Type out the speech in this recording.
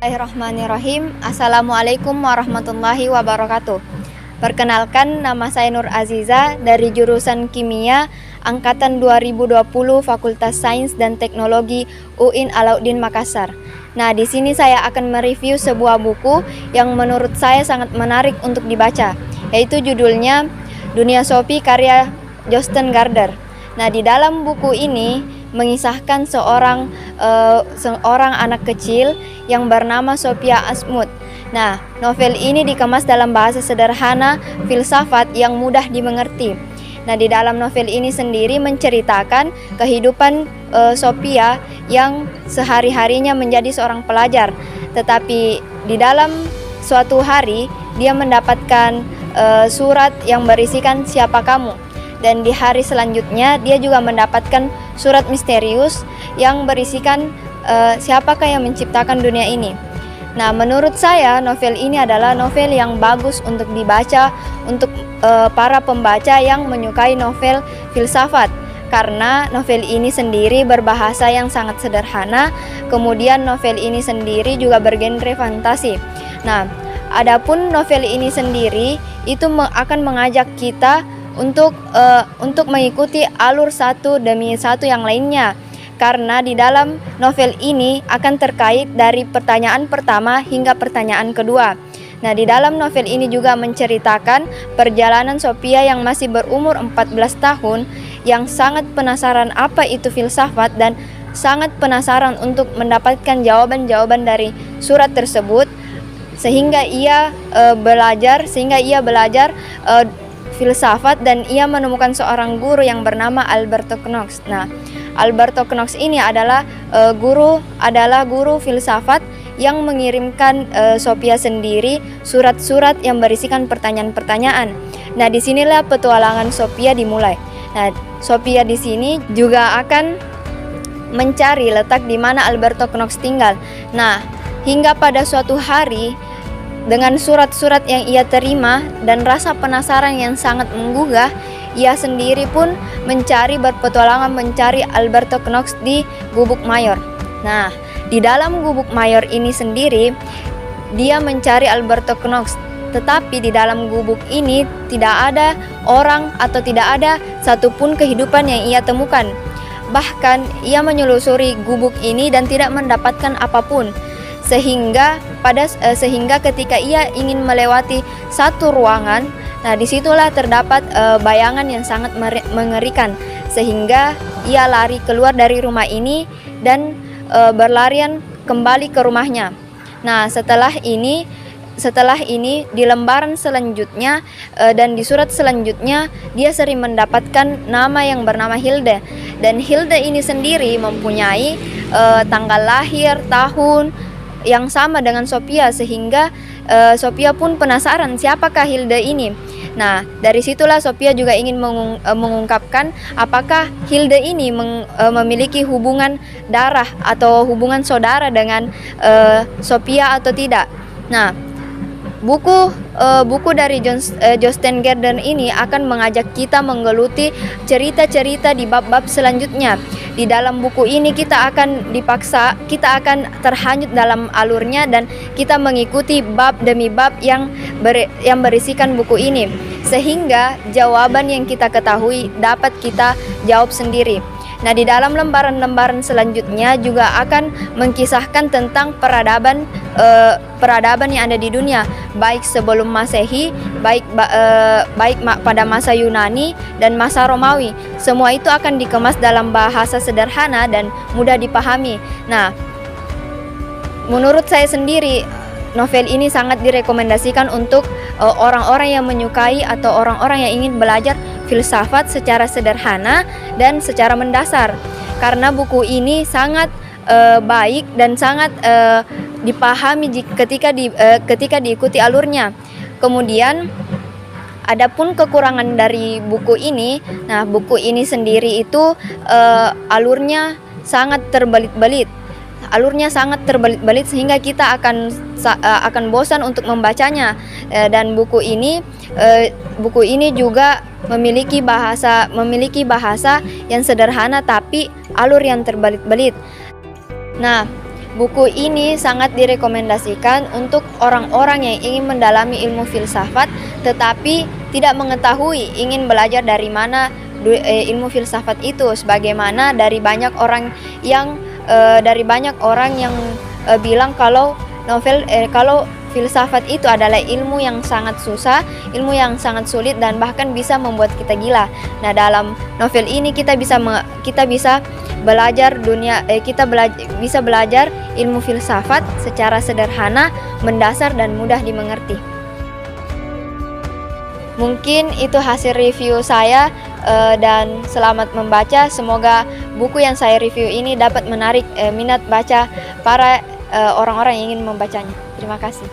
Bismillahirrahmanirrahim. Assalamualaikum warahmatullahi wabarakatuh. Perkenalkan, nama saya Nur Aziza dari jurusan Kimia Angkatan 2020 Fakultas Sains dan Teknologi UIN Alauddin Makassar. Nah, di sini saya akan mereview sebuah buku yang menurut saya sangat menarik untuk dibaca, yaitu judulnya Dunia Sophie karya Jostein Gaarder. Nah, di dalam buku ini mengisahkan seorang anak kecil yang bernama Sophia Asmuth. Nah, novel ini dikemas dalam bahasa sederhana, filsafat yang mudah dimengerti. Nah, di dalam novel ini sendiri menceritakan kehidupan Sophia yang sehari-harinya menjadi seorang pelajar. Tetapi di dalam suatu hari dia mendapatkan surat yang berisikan "Siapa kamu?" Dan di hari selanjutnya dia juga mendapatkan surat misterius yang berisikan siapakah yang menciptakan dunia ini. Nah, menurut saya novel ini adalah novel yang bagus untuk dibaca untuk para pembaca yang menyukai novel filsafat, karena novel ini sendiri berbahasa yang sangat sederhana. Kemudian novel ini sendiri juga bergenre fantasi. Nah, adapun novel ini sendiri itu akan mengajak kita untuk mengikuti alur satu demi satu yang lainnya, karena di dalam novel ini akan terkait dari pertanyaan pertama hingga pertanyaan kedua. Nah, di dalam novel ini juga menceritakan perjalanan Sophia yang masih berumur 14 tahun yang sangat penasaran apa itu filsafat dan sangat penasaran untuk mendapatkan jawaban-jawaban dari surat tersebut, sehingga ia belajar filsafat dan ia menemukan seorang guru yang bernama Alberto Knox. Nah, Alberto Knox ini adalah guru filsafat yang mengirimkan Sophia sendiri surat-surat yang berisikan pertanyaan-pertanyaan. Nah, disinilah petualangan Sophia dimulai. Nah, Sophia di sini juga akan mencari letak di mana Alberto Knox tinggal. Nah, hingga pada suatu hari, dengan surat-surat yang ia terima dan rasa penasaran yang sangat menggugah, ia sendiri pun berpetualangan mencari Alberto Knox di Gubuk Mayor. Nah, di dalam Gubuk Mayor ini sendiri, dia mencari Alberto Knox. Tetapi di dalam gubuk ini tidak ada orang atau tidak ada satupun kehidupan yang ia temukan. Bahkan ia menyelusuri gubuk ini dan tidak mendapatkan apapun. Sehingga ketika ia ingin melewati satu ruangan, nah disitulah terdapat bayangan yang sangat mengerikan, sehingga ia lari keluar dari rumah ini dan berlarian kembali ke rumahnya. Nah, setelah ini di lembaran selanjutnya dan di surat selanjutnya dia sering mendapatkan nama yang bernama Hilde, dan Hilde ini sendiri mempunyai tanggal lahir, tahun yang sama dengan Sophia, sehingga Sophia pun penasaran siapakah Hilde ini. Nah, dari situlah Sophia juga ingin mengungkapkan apakah Hilde ini memiliki hubungan darah atau hubungan saudara dengan Sophia atau tidak. Nah, buku dari Jostein Gaarder ini akan mengajak kita menggeluti cerita-cerita di bab-bab selanjutnya. Di dalam buku ini kita akan terhanyut dalam alurnya dan kita mengikuti bab demi bab yang berisikan buku ini, sehingga jawaban yang kita ketahui dapat kita jawab sendiri. Nah, di dalam lembaran-lembaran selanjutnya juga akan mengkisahkan tentang peradaban yang ada di dunia, baik sebelum Masehi, baik pada masa Yunani dan masa Romawi. Semua itu akan dikemas dalam bahasa sederhana dan mudah dipahami. Nah, menurut saya sendiri novel ini sangat direkomendasikan untuk orang-orang yang menyukai atau orang-orang yang ingin belajar filsafat secara sederhana dan secara mendasar, karena buku ini sangat baik dan sangat dipahami ketika diikuti alurnya. Kemudian adapun kekurangan dari buku ini, nah buku ini sendiri itu alurnya sangat terbelit-belit. Sehingga kita akan bosan untuk membacanya. Dan buku ini juga memiliki bahasa yang sederhana tapi alur yang terbelit-belit. Nah, Buku ini sangat direkomendasikan untuk orang-orang yang ingin mendalami ilmu filsafat tetapi tidak mengetahui ingin belajar dari mana ilmu filsafat itu, sebagaimana dari banyak orang yang bilang kalau kalau filsafat itu adalah ilmu yang sangat susah, ilmu yang sangat sulit dan bahkan bisa membuat kita gila. Nah, dalam novel ini kita bisa belajar bisa belajar ilmu filsafat secara sederhana, mendasar dan mudah dimengerti. Mungkin itu hasil review saya dan selamat membaca. Semoga buku yang saya review ini dapat menarik minat baca para orang-orang yang ingin membacanya. Terima kasih.